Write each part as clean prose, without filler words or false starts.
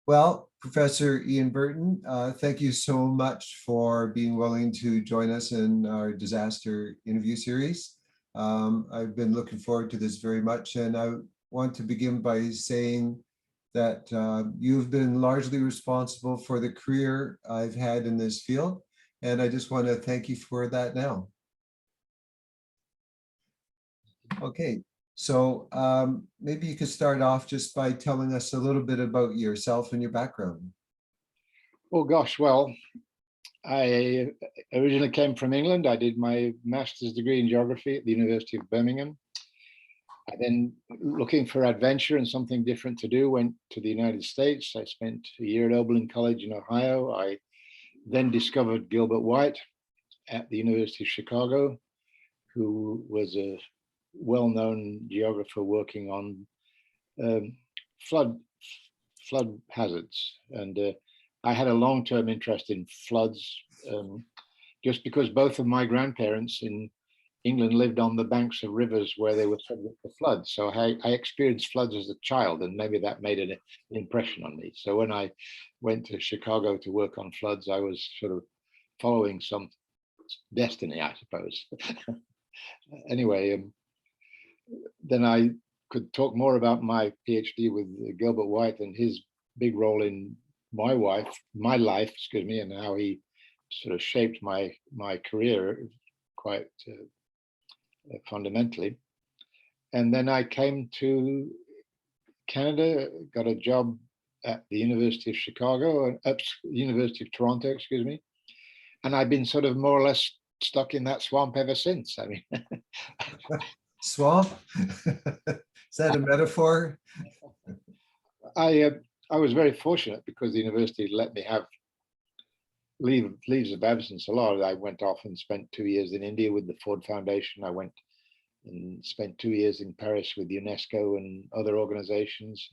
Well, Professor Ian Burton, thank you so much for being willing to join us in our disaster interview series. I've been looking forward to this very much, and I want to begin by saying that you've been largely responsible for the career I've had in this field, and I just want to thank you for that now. Okay, so maybe you could start off just by telling us a little bit about yourself and your background. Oh gosh, well, I originally came from England. I did my master's degree in geography at the University of Birmingham. I then, looking for adventure and something different to do, went to the United States. I spent a year at Oberlin College in Ohio. I then discovered Gilbert White at the University of Chicago, who was a well-known geographer working on flood hazards. And I had a long-term interest in floods, just because both of my grandparents in England lived on the banks of rivers where they were subject to floods. So I experienced floods as a child, and maybe that made an impression on me. So when I went to Chicago to work on floods, I was sort of following some destiny, I suppose. Anyway, then I could talk more about my PhD with Gilbert White and his big role in my life, excuse me, and how he sort of shaped my career quite fundamentally. And then I came to Canada, got a job at the University of Chicago, University of Toronto, excuse me, and I've been sort of more or less stuck in that swamp ever since. I mean, swamp? Is that a metaphor? I was very fortunate because the university let me have leaves of absence a lot. I went off and spent 2 years in India with the Ford Foundation. I went and spent 2 years in Paris with UNESCO and other organizations.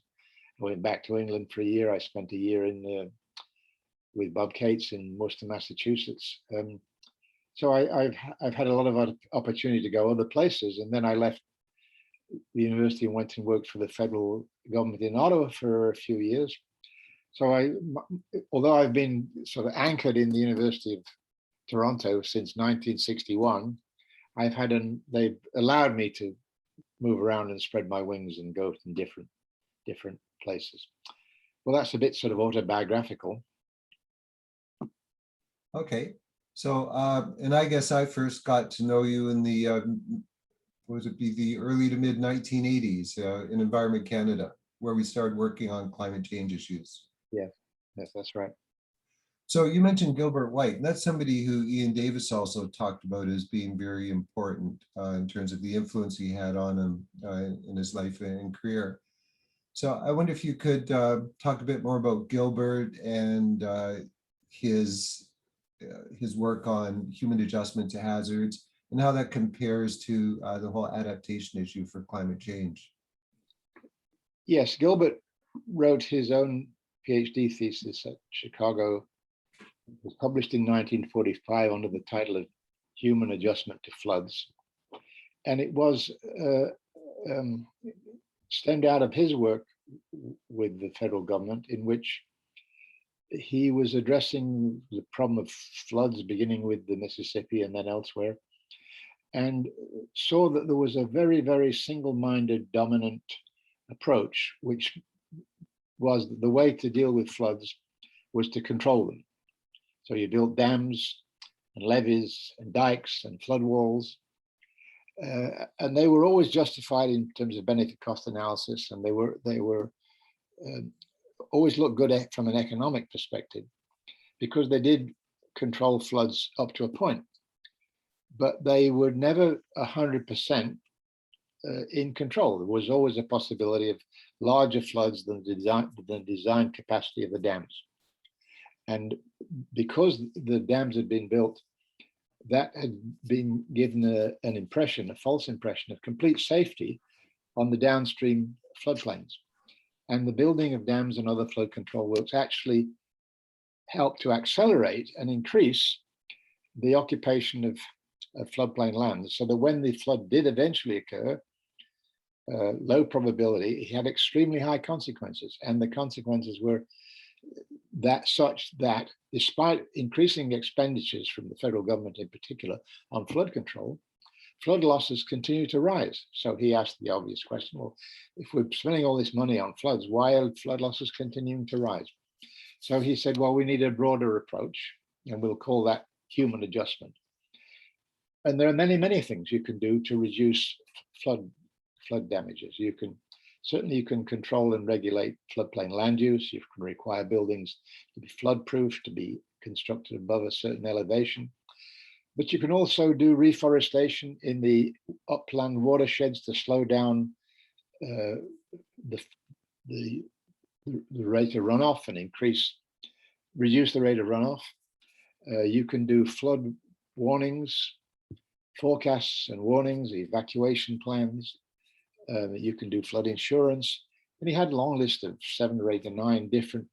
I went back to England for a year. I spent a year in with Bob Cates in Worcester, Massachusetts. So I've had a lot of opportunity to go other places, and then I left the university and went and worked for the federal government in Ottawa for a few years. So although I've been sort of anchored in the University of Toronto since 1961, they've allowed me to move around and spread my wings and go to different places. Well, that's a bit sort of autobiographical. Okay, so and I guess I first got to know you in the the early to mid 1980s in Environment Canada, where we started working on climate change issues. Yes, that's right. So you mentioned Gilbert White, and that's somebody who Ian Davis also talked about as being very important in terms of the influence he had on him in his life and career. So I wonder if you could talk a bit more about Gilbert and his work on human adjustment to hazards and how that compares to the whole adaptation issue for climate change. Yes, Gilbert wrote his own PhD thesis at Chicago. It was published in 1945 under the title of Human Adjustment to Floods. And it was stemmed out of his work with the federal government, in which he was addressing the problem of floods beginning with the Mississippi and then elsewhere, and saw that there was a very, very single-minded dominant approach, which was the way to deal with floods was to control them. So you built dams and levees and dikes and flood walls, and they were always justified in terms of benefit cost analysis, and they were always looked good from an economic perspective because they did control floods up to a point, but they were never 100% in control. There was always a possibility of larger floods than the design capacity of the dams. And because the dams had been built, that had been given a false impression of complete safety on the downstream floodplains. And the building of dams and other flood control works actually helped to accelerate and increase the occupation of floodplain lands, so that when the flood did eventually occur, low probability, it had extremely high consequences. And the consequences were that such that despite increasing expenditures from the federal government in particular on flood control, flood losses continue to rise. So he asked the obvious question, well, if we're spending all this money on floods, why are flood losses continuing to rise? So he said, well, we need a broader approach, and we'll call that human adjustment. And there are many, many things you can do to reduce flood damages. You can control and regulate floodplain land use. You can require buildings to be flood-proof, to be constructed above a certain elevation. But you can also do reforestation in the upland watersheds to slow down the rate of runoff and reduce the rate of runoff. You can do flood warnings, forecasts and warnings, evacuation plans. You can do flood insurance. And he had a long list of 7 or 8 or 9 different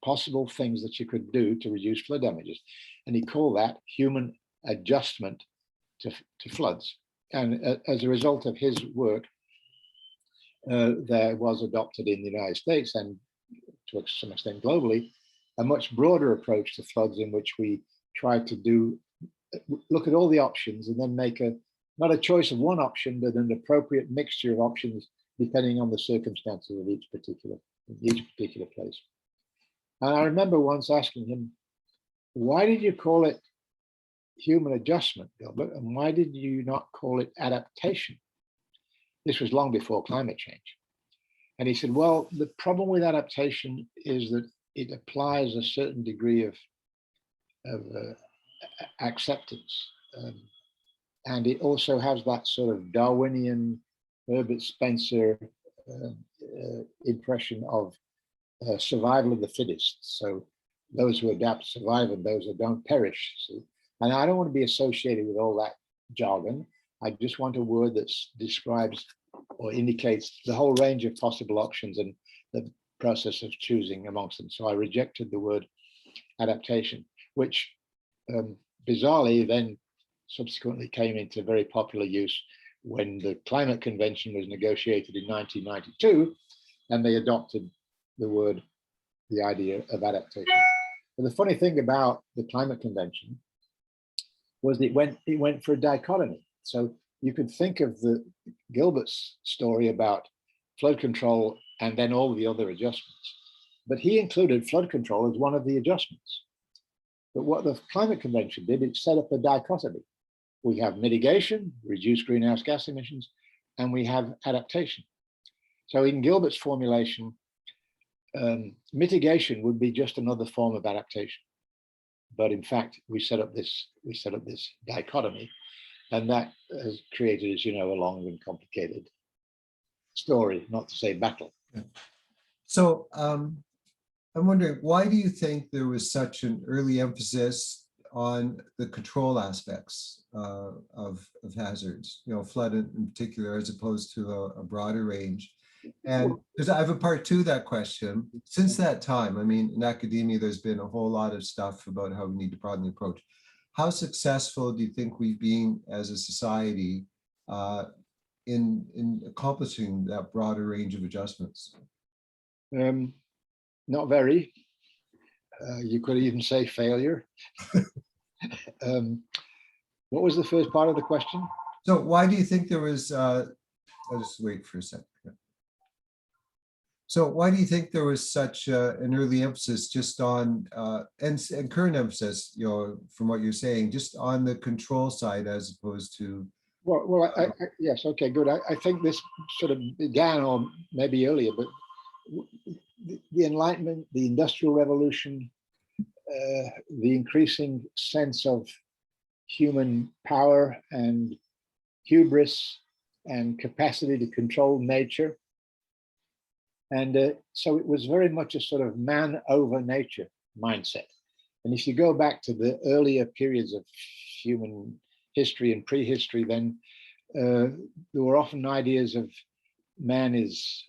possible things that you could do to reduce flood damages. And he called that human adjustment to floods. And as a result of his work, there was adopted in the United States and to some extent globally, a much broader approach to floods in which we try to look at all the options and then make not a choice of one option, but an appropriate mixture of options depending on the circumstances of each particular place. And I remember once asking him, why did you call it human adjustment, Gilbert, and why did you not call it adaptation? This was long before climate change. And he said, well, the problem with adaptation is that it applies a certain degree of acceptance. And it also has that sort of Darwinian, Herbert Spencer impression of survival of the fittest. So those who adapt survive and those who don't perish. See? And I don't want to be associated with all that jargon. I just want a word that describes or indicates the whole range of possible options and the process of choosing amongst them. So I rejected the word adaptation, which bizarrely then subsequently came into very popular use when the Climate Convention was negotiated in 1992, and they adopted the idea of adaptation. But the funny thing about the Climate Convention was that it went for a dichotomy. So you could think of Gilbert's story about flood control and then all the other adjustments, but he included flood control as one of the adjustments. But what the Climate Convention did, it set up a dichotomy. We have mitigation, reduced greenhouse gas emissions, and we have adaptation. So in Gilbert's formulation, mitigation would be just another form of adaptation. But in fact, we set up this dichotomy, and that has created, as you know, a long and complicated story, not to say battle. Yeah. So I'm wondering, why do you think there was such an early emphasis on the control aspects of hazards, flood in particular, as opposed to a broader range? And because I have a part 2 to that question. Since that time, I mean, in academia, there's been a whole lot of stuff about how we need to broaden the approach. How successful do you think we've been as a society in accomplishing that broader range of adjustments? Not very. You could even say failure. What was the first part of the question? So why do you think there was, I'll just wait for a second. So why do you think there was such an early emphasis just on, and current emphasis, from what you're saying, just on the control side as opposed to? Well, yes, okay, good. I think this sort of began, or maybe earlier, but the Enlightenment, the Industrial Revolution, the increasing sense of human power and hubris and capacity to control nature. And so it was very much a sort of man over nature mindset. And if you go back to the earlier periods of human history and prehistory, then there were often ideas of man is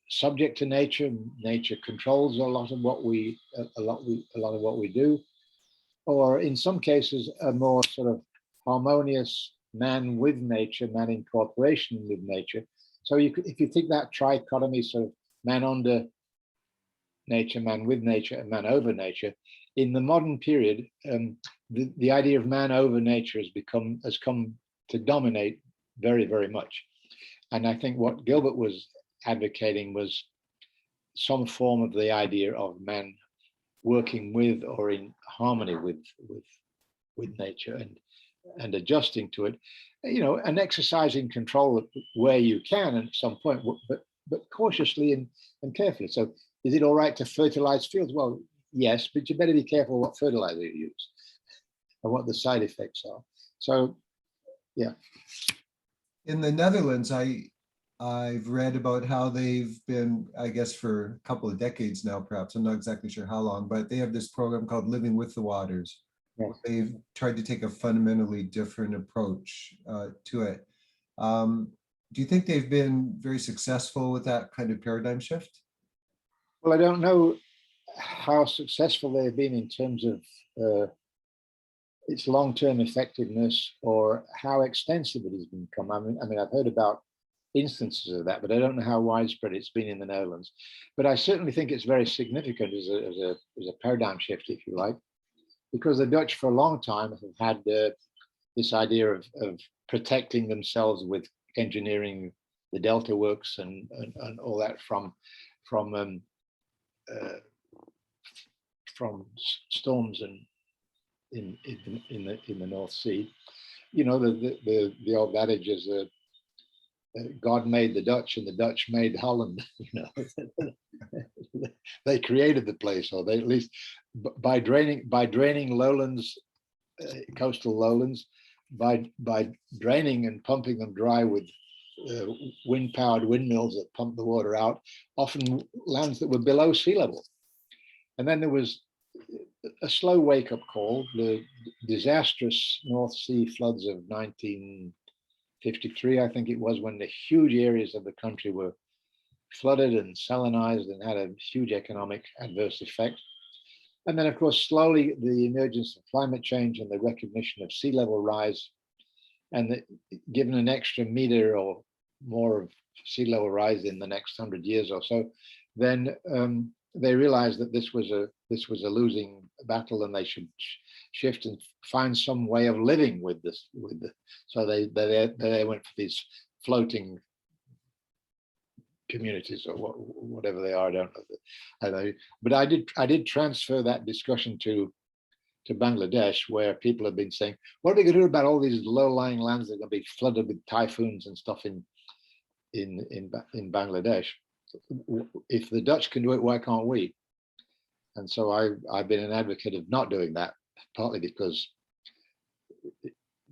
subject to nature. Nature controls a lot of what we do, or in some cases, a more sort of harmonious man with nature, man in cooperation with nature. So if you think that trichotomy, sort of man under, nature, man with nature, and man over nature. In the modern period, the idea of man over nature has come to dominate very, very much. And I think what Gilbert was advocating was some form of the idea of man working with or in harmony with nature and adjusting to it, and exercising control where you can at some point, but cautiously and carefully. So is it all right to fertilize fields? Well, yes, but you better be careful what fertilizer you use and what the side effects are. So, yeah. In the Netherlands, I've read about how they've been, I guess, for a couple of decades now, perhaps, I'm not exactly sure how long, but they have this program called Living with the Waters. Yes. They've tried to take a fundamentally different approach to it. Do you think they've been very successful with that kind of paradigm shift? Well, I don't know how successful they've been in terms of its long-term effectiveness or how extensive it has become. I mean, I've heard about instances of that, but I don't know how widespread it's been in the Netherlands. But I certainly think it's very significant as a paradigm shift, if you like, because the Dutch for a long time have had this idea of protecting themselves with engineering the delta works and all that from storms and in the North Sea. The old adage is God made the Dutch and the Dutch made Holland. They created the place, or they at least by draining lowlands, coastal lowlands, by draining and pumping them dry with wind-powered windmills that pump the water out, often lands that were below sea level. And then there was a slow wake-up call, the disastrous North Sea floods of 1953, I think it was, when the huge areas of the country were flooded and salinized and had a huge economic adverse effect. And then, of course, slowly the emergence of climate change and the recognition of sea level rise, and given an extra meter or more of sea level rise in the next 100 years or so, then they realized that this was a losing battle, and they should shift and find some way of living with this. So they went for these floating communities or whatever they are. I don't know. But I did transfer that discussion to Bangladesh, where people have been saying, what are we going to do about all these low-lying lands that are going to be flooded with typhoons and stuff in Bangladesh? If the Dutch can do it, why can't we? And so I've been an advocate of not doing that, partly because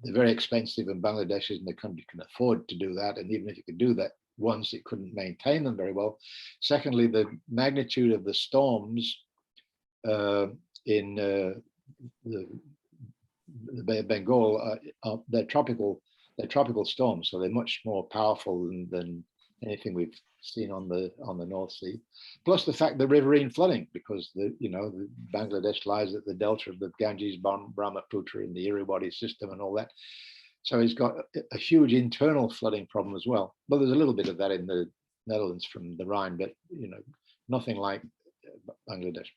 they're very expensive and Bangladesh isn't a country can afford to do that. And even if you could do that once, it couldn't maintain them very well. Secondly, the magnitude of the storms in the Bay of Bengal, they're tropical storms, so they're much more powerful than anything we've seen on the North Sea. Plus the fact the riverine flooding, because the Bangladesh lies at the delta of the Ganges, Brahmaputra, in the Irrawaddy system and all that. So it's got a huge internal flooding problem as well. Well, there's a little bit of that in the Netherlands from the Rhine, but nothing like Bangladesh.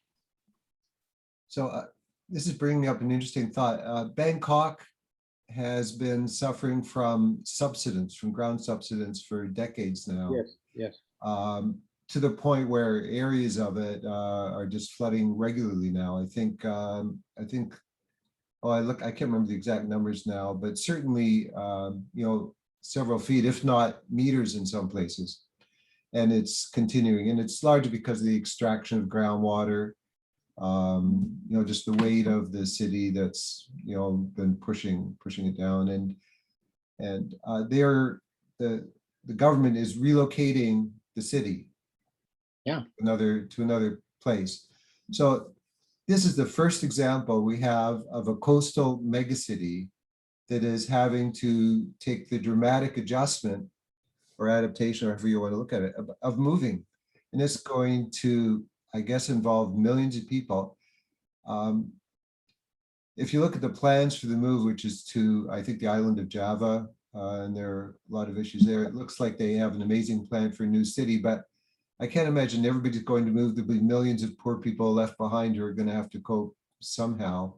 So this is bringing up an interesting thought. Bangkok has been suffering from subsidence, from ground subsidence for decades now. Yes. To the point where areas of it are just flooding regularly now. I think. Oh, I can't remember the exact numbers now, but certainly, several feet, if not meters in some places. And it's continuing, and it's largely because of the extraction of groundwater. Just the weight of the city that's been pushing it down, and the government is relocating the city, to another place. So this is the first example we have of a coastal megacity that is having to take the dramatic adjustment or adaptation, or however you want to look at it, of moving, and it's going to, I guess, involve millions of people. If you look at the plans for the move, which is to, I think, the island of Java, and there are a lot of issues there, it looks like they have an amazing plan for a new city, but I can't imagine everybody's going to move. There'll be millions of poor people left behind who are going to have to cope somehow.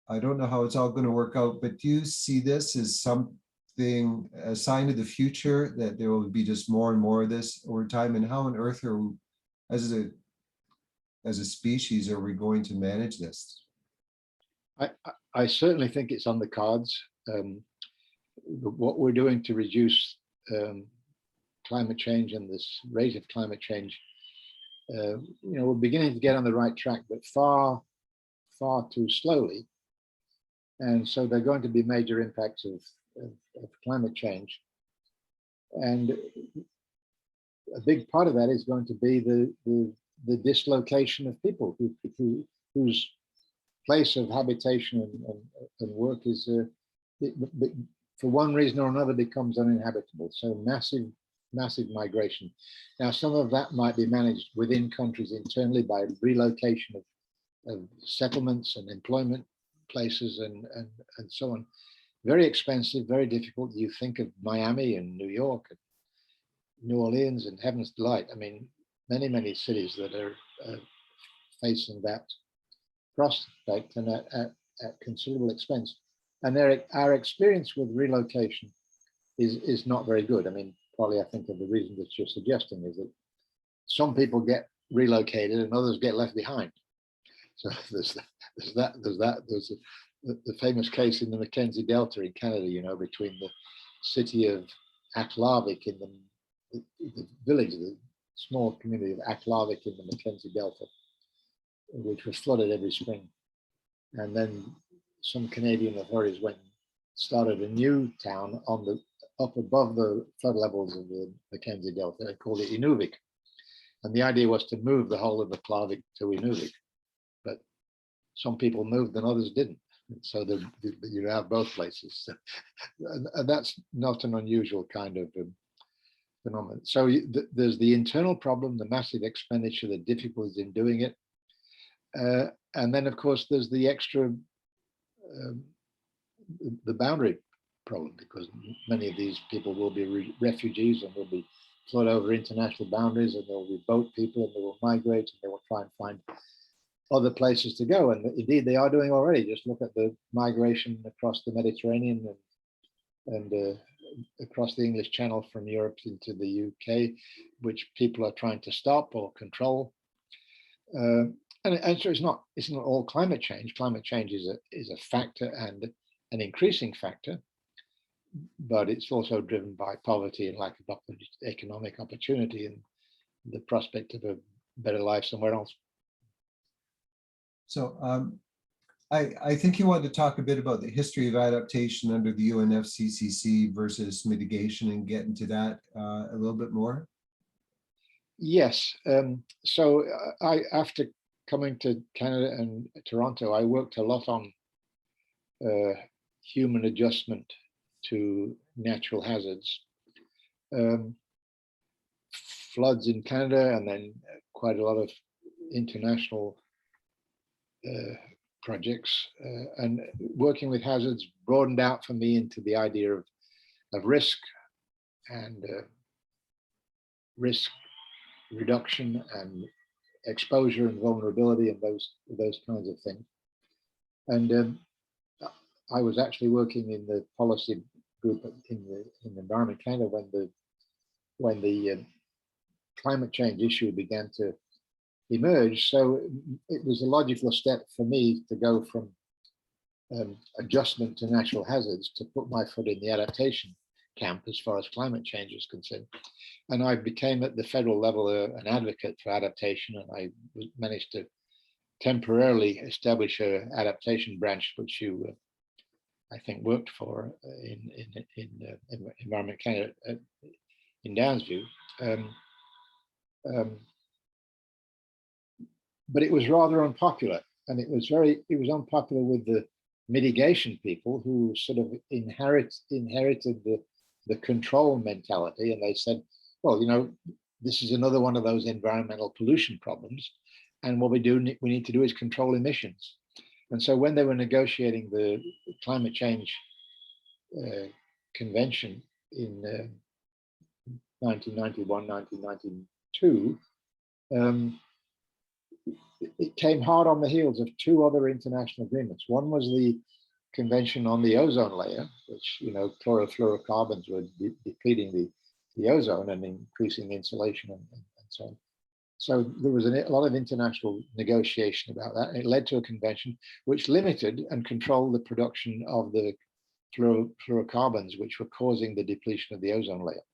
I don't know how it's all going to work out, but do you see this as something, a sign of the future, that there will be just more and more of this over time? And how on earth are we, as a species, are we going to manage this? I certainly think it's on the cards. What we're doing to reduce climate change and this rate of climate change, we're beginning to get on the right track, but far too slowly. And so there are going to be major impacts of climate change. And a big part of that is going to be the dislocation of people whose place of habitation and work is, for one reason or another, becomes uninhabitable. So massive migration. Now, some of that might be managed within countries internally by relocation of settlements and employment places and so on. Very expensive, very difficult. You think of Miami and New York and New Orleans and Heaven's Delight. I mean, many cities that are facing that prospect and at considerable expense. And our experience with relocation is not very good. I mean, probably I think of the reason that you're suggesting is that some people get relocated and others get left behind. So there's the famous case in the Mackenzie Delta in Canada, between the city of Aklavik in the village, the small community of Aklavik in the Mackenzie Delta, which was flooded every spring. And then some Canadian authorities started a new town up above the flood levels of the Mackenzie Delta. They called it Inuvik. And the idea was to move the whole of Aklavik to Inuvik. But some people moved and others didn't. So you have both places. And that's not an unusual kind of phenomenon. So there's the internal problem, the massive expenditure, the difficulties in doing it. And then, of course, there's the extra, the boundary problem, because many of these people will be refugees and will be flood over international boundaries, and there will be boat people, and they will migrate, and they will try and find other places to go. And indeed, they are doing already. Just look at the migration across the Mediterranean and across the English Channel from Europe into the UK, which people are trying to stop or control. And so it's not all climate change. Climate change is a factor, and an increasing factor, but it's also driven by poverty and lack of economic opportunity and the prospect of a better life somewhere else. So I think you wanted to talk a bit about the history of adaptation under the UNFCCC versus mitigation, and get into that a little bit more. Yes. So after coming to Canada and Toronto, I worked a lot on human adjustment to natural hazards. Floods in Canada, and then quite a lot of international projects, and working with hazards broadened out for me into the idea of risk and risk reduction and exposure and vulnerability and those kinds of things. And I was actually working in the policy group in the Environment Canada when the climate change issue began to emerge. So it was a logical step for me to go from adjustment to natural hazards to put my foot in the adaptation camp as far as climate change is concerned. And I became at the federal level an advocate for adaptation, and I managed to temporarily establish an adaptation branch, which you I think worked for in Environment Canada in Downsview. But it was rather unpopular, and it was unpopular with the mitigation people who sort of inherited the control mentality, and they said, well, this is another one of those environmental pollution problems, and what we need to do is control emissions. And so when they were negotiating the climate change convention in 1991, 1992, it came hard on the heels of two other international agreements. One was the Convention on the Ozone Layer, which, chlorofluorocarbons were depleting the ozone and increasing the insulation and so on. So there was a lot of international negotiation about that. It led to a convention which limited and controlled the production of the fluorocarbons, which were causing the depletion of the ozone layer.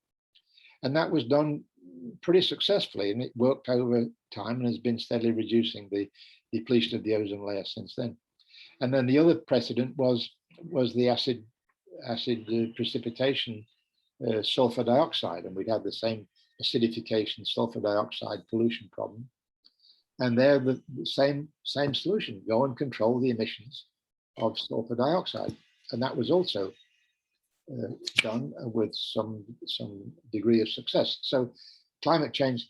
And that was done pretty successfully, and it worked over time and has been steadily reducing the depletion of the ozone layer since then. And then the other precedent was the acid precipitation, sulfur dioxide, and we'd had the same acidification, sulfur dioxide pollution problem. And they're the same solution: go and control the emissions of sulfur dioxide, and that was also done with some degree of success. So climate change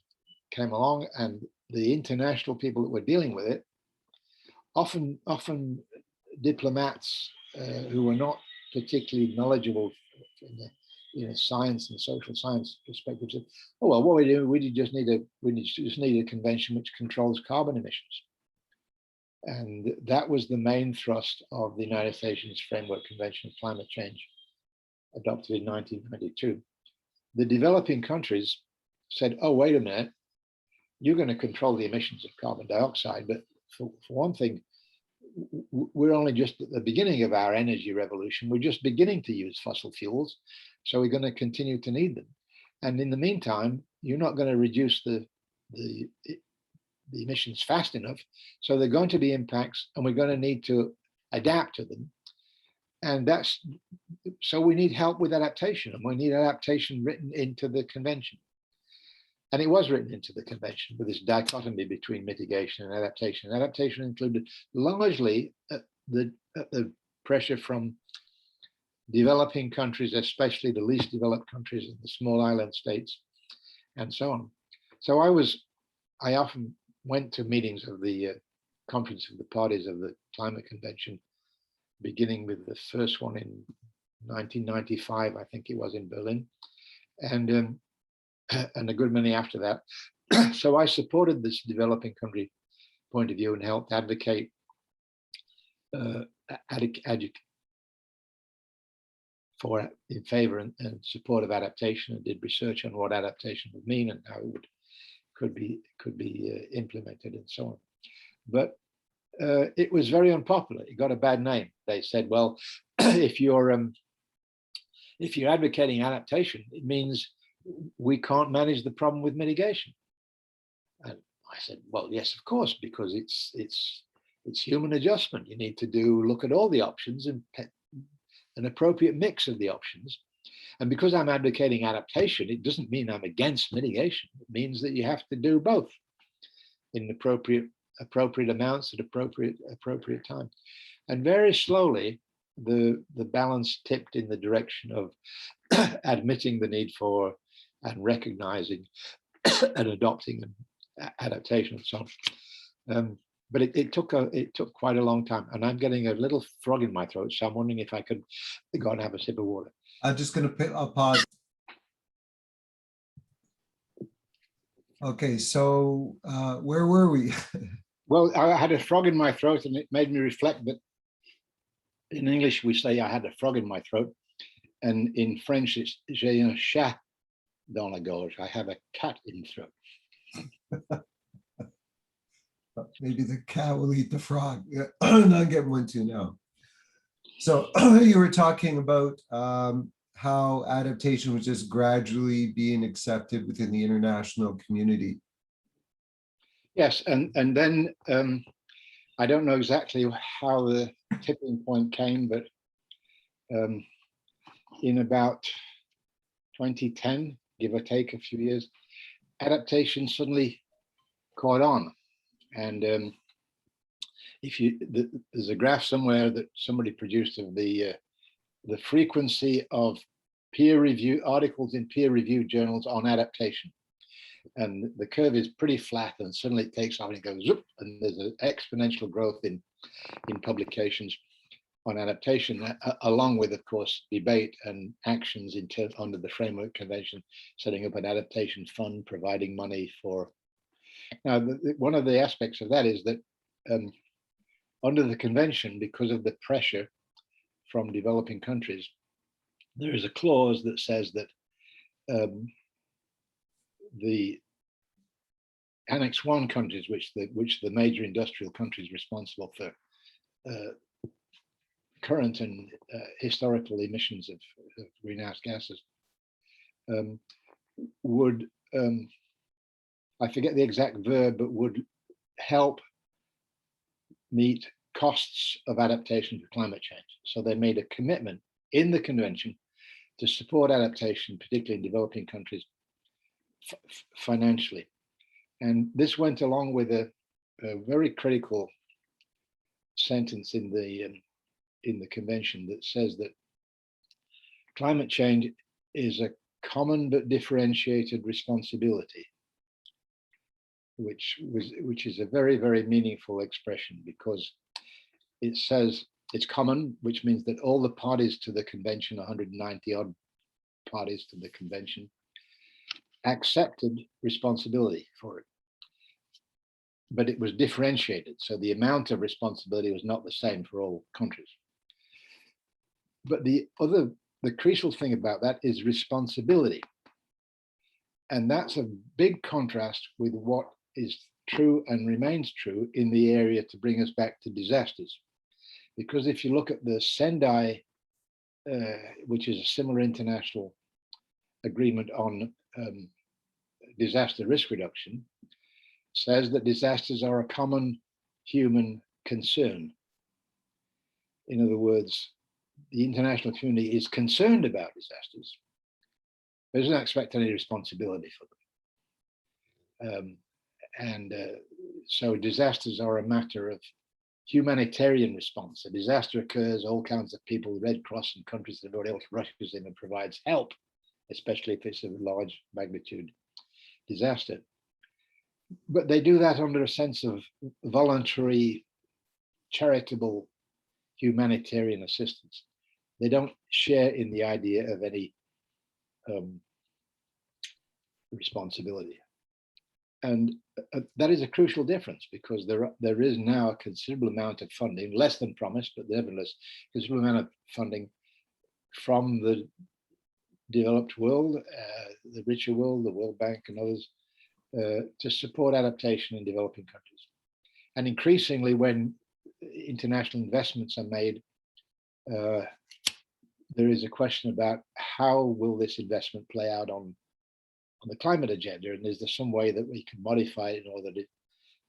came along, and the international people that were dealing with it, often diplomats who were not particularly knowledgeable in the science and social science perspective, said, "Oh well, what we do, we just need a convention which controls carbon emissions." And that was the main thrust of the United Nations Framework Convention on Climate Change, adopted in 1992. The developing countries said, "Oh, wait a minute, you're going to control the emissions of carbon dioxide, but for one thing, we're only just at the beginning of our energy revolution. We're just beginning to use fossil fuels, so we're going to continue to need them. And in the meantime, you're not going to reduce the emissions fast enough, so there are going to be impacts, and we're going to need to adapt to them. And so we need help with adaptation, and we need adaptation written into the convention." And it was written into the convention with this dichotomy between mitigation and adaptation. Adaptation included largely the pressure from developing countries, especially the least developed countries and the small island states, and so on. So I often went to meetings of the Conference of the Parties of the Climate Convention, beginning with the first one in 1995, I think it was, in Berlin, and a good many after that. So I supported this developing country point of view and helped advocate in favor and support of adaptation, and did research on what adaptation would mean and how it could be implemented and so on. But it was very unpopular. It got a bad name. They said, "Well, if you're advocating adaptation, it means we can't manage the problem with mitigation." And I said, "Well, yes, of course, because it's human adjustment. You need to look at all the options and an appropriate mix of the options. And because I'm advocating adaptation, it doesn't mean I'm against mitigation. It means that you have to do both in appropriate amounts at appropriate time." And very slowly, the balance tipped in the direction of admitting the need for and recognizing and adopting adaptation and so on. But it took quite a long time, and I'm getting a little frog in my throat, so I'm wondering if I could go and have a sip of water. I'm just going to pause. Okay, so where were we? Well, I had a frog in my throat, and it made me reflect that in English we say I had a frog in my throat, and in French it's j'ai un chat dans la gorge. I have a cat in the throat. Maybe the cat will eat the frog. Not getting one too now. So you were talking about how adaptation was just gradually being accepted within the international community. Yes, and then I don't know exactly how the tipping point came, but in about 2010, give or take a few years, adaptation suddenly caught on. And there's a graph somewhere that somebody produced of the frequency of peer review articles in peer reviewed journals on adaptation. And the curve is pretty flat, and suddenly it takes off and it goes zoop, and there's an exponential growth in publications. on adaptation, along with, of course, debate and actions under the Framework Convention, setting up an adaptation fund, providing money for. Now, one of the aspects of that is that under the convention, because of the pressure from developing countries, there is a clause that says that the Annex 1 countries, which the major industrial countries responsible for current and historical emissions of greenhouse gases, would, I forget the exact verb, but would help meet costs of adaptation to climate change. So they made a commitment in the convention to support adaptation, particularly in developing countries, financially. And this went along with a very critical sentence in the convention that says that climate change is a common but differentiated responsibility, which is a very, very meaningful expression, because it says it's common, which means that all the parties to the convention, 190 odd parties to the convention, accepted responsibility for it. But it was differentiated, so the amount of responsibility was not the same for all countries. But the crucial thing about that is responsibility. And that's a big contrast with what is true and remains true in the area to bring us back to disasters. Because if you look at the Sendai, which is a similar international agreement on disaster risk reduction, says that disasters are a common human concern. In other words, the international community is concerned about disasters, but doesn't expect any responsibility for them. So disasters are a matter of humanitarian response. A disaster occurs, all kinds of people, the Red Cross and countries and everybody else rushes in and provides help, especially if it's a large magnitude disaster. But they do that under a sense of voluntary, charitable, humanitarian assistance. They don't share in the idea of any responsibility. And that is a crucial difference, because there is now a considerable amount of funding, less than promised, but nevertheless, considerable amount of funding from the developed world, the richer world, the World Bank and others, to support adaptation in developing countries. And increasingly, when international investments are made, there is a question about how will this investment play out on the climate agenda, and is there some way that we can modify it in order that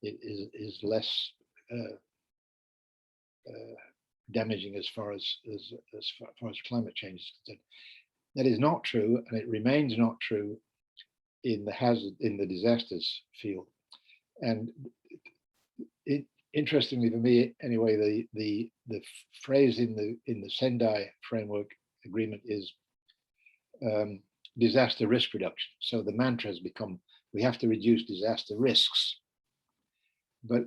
it is less damaging as far as climate change is concerned. That is not true, and it remains not true in the disasters field. And interestingly for me, anyway, the phrase in the Sendai Framework Agreement is disaster risk reduction. So the mantra has become, we have to reduce disaster risks. But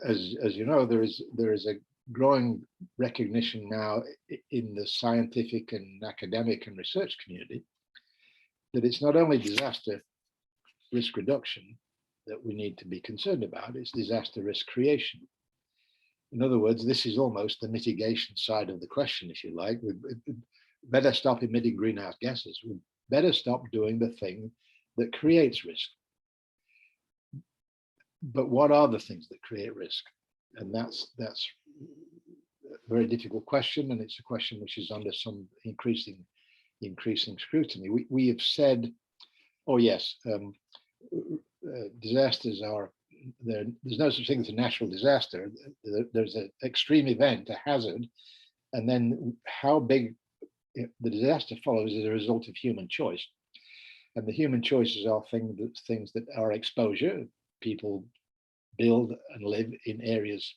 as you know, there is a growing recognition now in the scientific and academic and research community that it's not only disaster risk reduction that we need to be concerned about, it's disaster risk creation. In other words, this is almost the mitigation side of the question, if you like. We better stop emitting greenhouse gases. We better stop doing the thing that creates risk. But what are the things that create risk? And that's a very difficult question, and it's a question which is under some increasing scrutiny. We have said, oh yes, disasters are there. There's no such thing as a natural disaster. There's an extreme event, a hazard, and then how big the disaster follows is a result of human choice. And the human choices are things that are exposure. People build and live in areas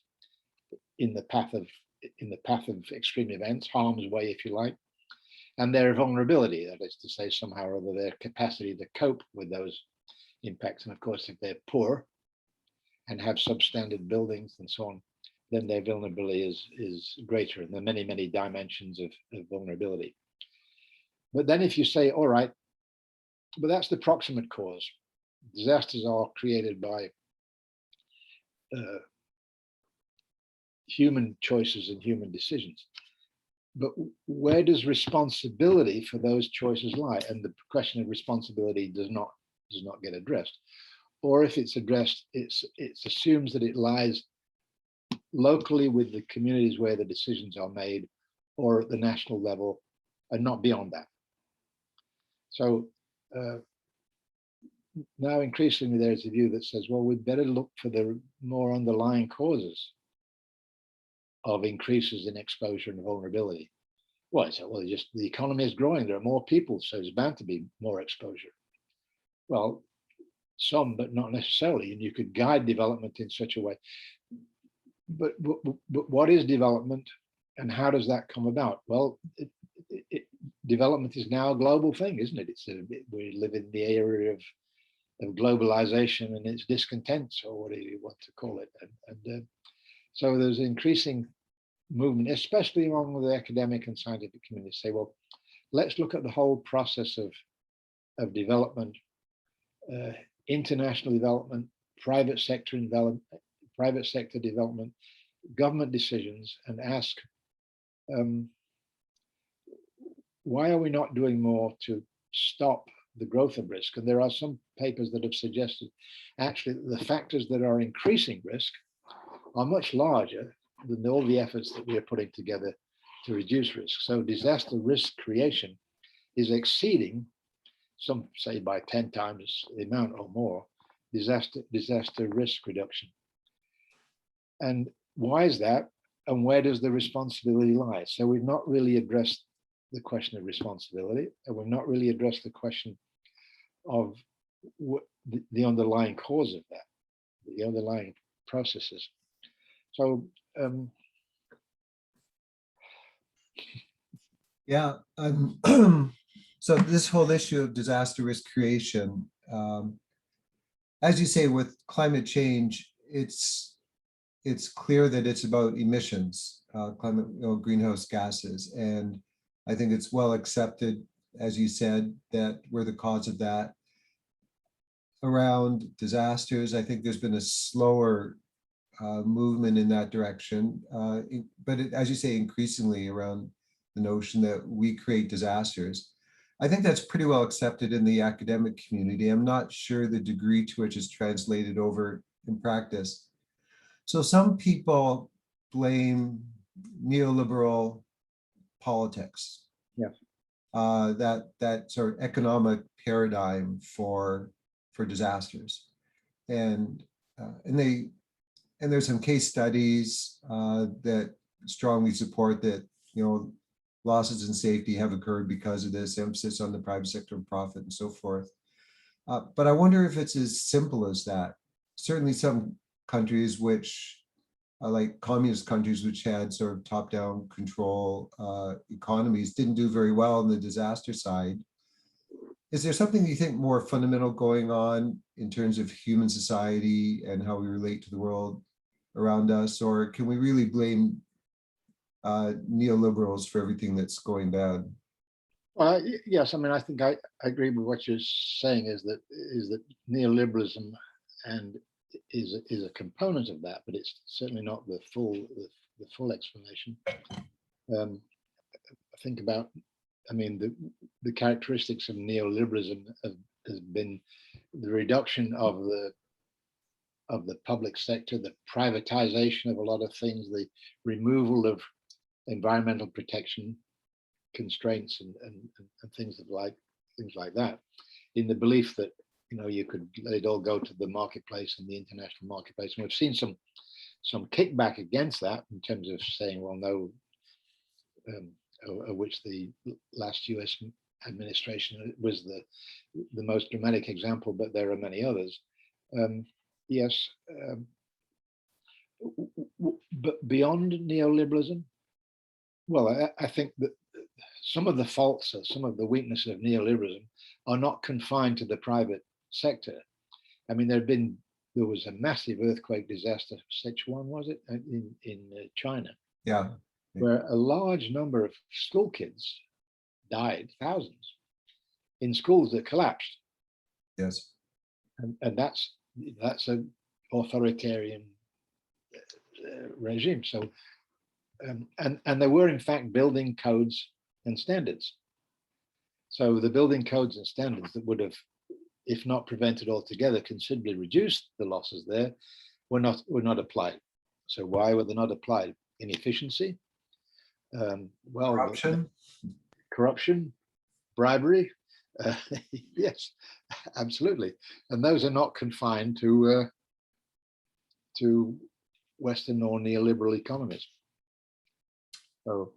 in the path of extreme events, harm's way, if you like, and their vulnerability, that is to say, somehow or other, their capacity to cope with those impacts. And of course, if they're poor and have substandard buildings and so on, then their vulnerability is greater, and there are many, many dimensions of vulnerability. But then if you say, all right, but that's the proximate cause. Disasters are created by human choices and human decisions. But where does responsibility for those choices lie? And the question of responsibility does not get addressed. Or if it's addressed, it assumes that it lies locally with the communities where the decisions are made, or at the national level, and not beyond that. So now increasingly there's a view that says, well, we'd better look for the more underlying causes of increases in exposure and vulnerability. Well, so well, just the economy is growing, there are more people, so it's bound to be more exposure. Well, some, but not necessarily, and you could guide development in such a way. But what is development, and how does that come about? Well, development is now a global thing, isn't it? We live in the era of globalization and its discontents, or what do you want to call it? And so there's increasing movement, especially among the academic and scientific community, say, well, let's look at the whole process of development, international development, private sector development, government decisions, and ask, why are we not doing more to stop the growth of risk? And there are some papers that have suggested actually the factors that are increasing risk are much larger than all the efforts that we are putting together to reduce risk. So disaster risk creation is exceeding, some say by 10 times the amount or more, disaster risk reduction. And why is that? And where does the responsibility lie? So we've not really addressed the question of responsibility, and we've not really addressed the question of what the underlying cause of that, the underlying processes. So yeah, so this whole issue of disaster risk creation, as you say, with climate change, it's clear that it's about emissions, greenhouse gases, and I think it's well accepted, as you said, that we're the cause of that. Around disasters, I think there's been a slower movement in that direction, but as you say, increasingly around the notion that we create disasters. I think that's pretty well accepted in the academic community. I'm not sure the degree to which it's translated over in practice. So some people blame neoliberal politics, yeah, that sort of economic paradigm for disasters, and there's some case studies that strongly support that, losses in safety have occurred because of this emphasis on the private sector and profit and so forth. But I wonder if it's as simple as that. Certainly some countries which, like communist countries which had sort of top-down control economies, didn't do very well on the disaster side. Is there something you think more fundamental going on in terms of human society and how we relate to the world around us, or can we really blame neoliberals for everything that's going bad? well, yes. I mean, I think I agree with what you're saying. Is that neoliberalism and is a component of that, but it's certainly not the full explanation. I think about, I mean, the characteristics of neoliberalism has been the reduction of the public sector, the privatization of a lot of things, the removal of environmental protection constraints and things like that, in the belief that you could let it all go to the marketplace and the international marketplace. And we've seen some kickback against that in terms of saying, well, no, which the last US administration was the most dramatic example, but there are many others. Yes, but beyond neoliberalism, well, I think that some of the faults or some of the weaknesses of neoliberalism are not confined to the private sector. I mean, there have been there was a massive earthquake disaster, Sichuan was it, in China, Yeah. where a large number of school kids died, thousands, in schools that collapsed. Yes. And that's an authoritarian regime. So, and they were in fact building codes and standards. So the building codes and standards that would have, if not prevented altogether, considerably reduced the losses there, were not applied. So why were they not applied? Inefficiency, well, corruption, bribery. Yes, absolutely. And those are not confined to Western or neoliberal economies. So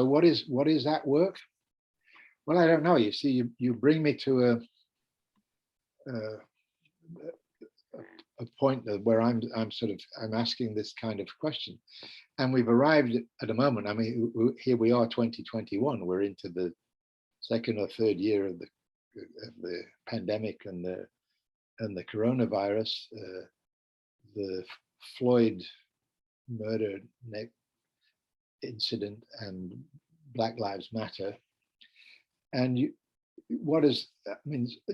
what is that work? Well, I don't know. You see, you bring me to a point where I'm asking this kind of question, and we've arrived at a moment. I mean, here we are, 2021. We're into the second or third year of the pandemic and the coronavirus, the Floyd murder incident, and Black Lives Matter. And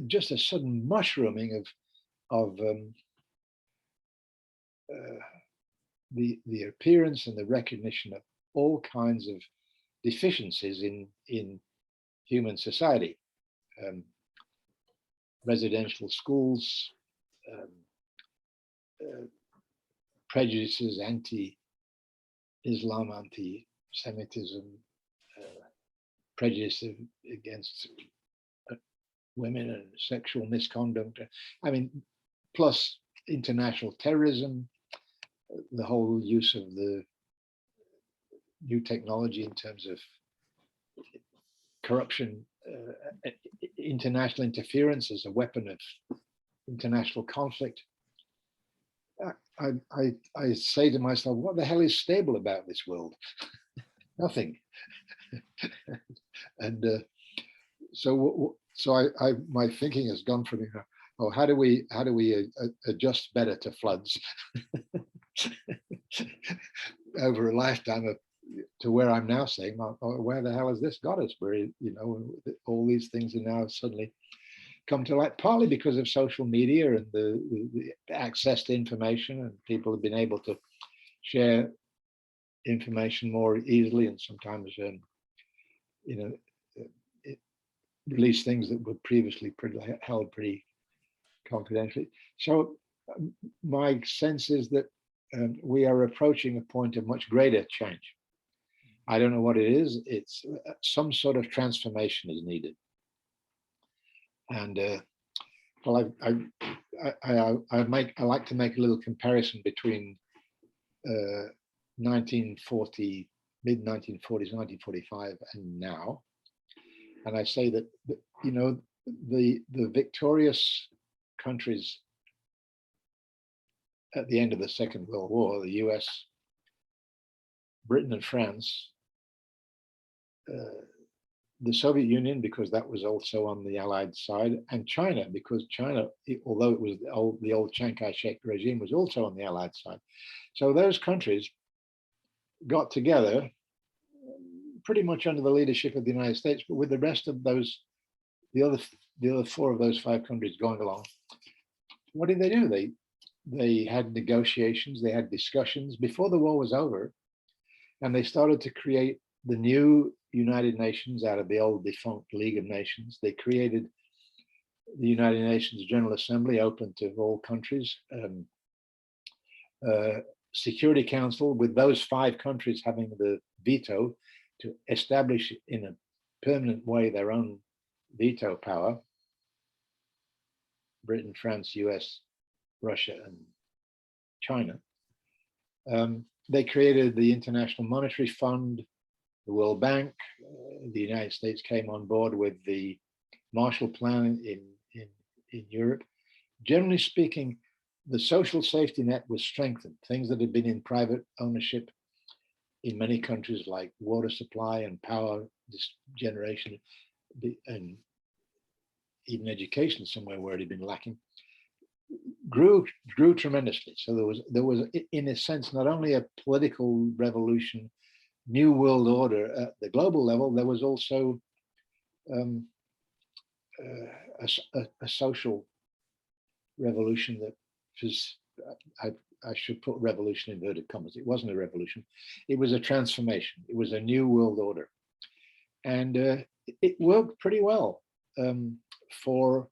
just a sudden mushrooming of the appearance and the recognition of all kinds of deficiencies in human society. Residential schools, prejudices, anti-Islam, anti-Semitism, prejudice against women and sexual misconduct. I mean, plus international terrorism, the whole use of the new technology in terms of corruption, international interference as a weapon of international conflict. I say to myself, what the hell is stable about this world? Nothing. And so my thinking has gone from, oh, how do we adjust better to floods over a lifetime to where I'm now saying, oh, where the hell has this got us? Where, all these things are now suddenly come to light, partly because of social media and the access to information, and people have been able to share information more easily, and sometimes release things that were previously held pretty confidentially. So my sense is that we are approaching a point of much greater change. I don't know what it is. It's some sort of transformation is needed. And well, I like to make a little comparison between 1940, mid 1940s, 1945, and now. And I say that the victorious countries at the end of the Second World War, the US, Britain and France, the Soviet Union, because that was also on the Allied side, and China, because China, although it was the old Chiang Kai-shek regime, was also on the Allied side. So those countries got together pretty much under the leadership of the United States, but with the rest of those, the other four of those five countries going along. What did they do? They had negotiations, they had discussions before the war was over, and they started to create the new United Nations out of the old defunct League of Nations. They created the United Nations General Assembly, open to all countries. Security Council, with those five countries having the veto to establish in a permanent way their own veto power. Britain, France, US, Russia, and China. They created the International Monetary Fund, the World Bank. The United States came on board with the Marshall Plan in Europe. Generally speaking, the social safety net was strengthened. Things that had been in private ownership in many countries, like water supply and power generation, and even education somewhere where it had been lacking. grew tremendously. So there was in a sense not only a political revolution, new world order at the global level, there was also a social revolution that was, I should put revolution in inverted commas. It wasn't a revolution. It was a transformation. It was a new world order. And it worked pretty well for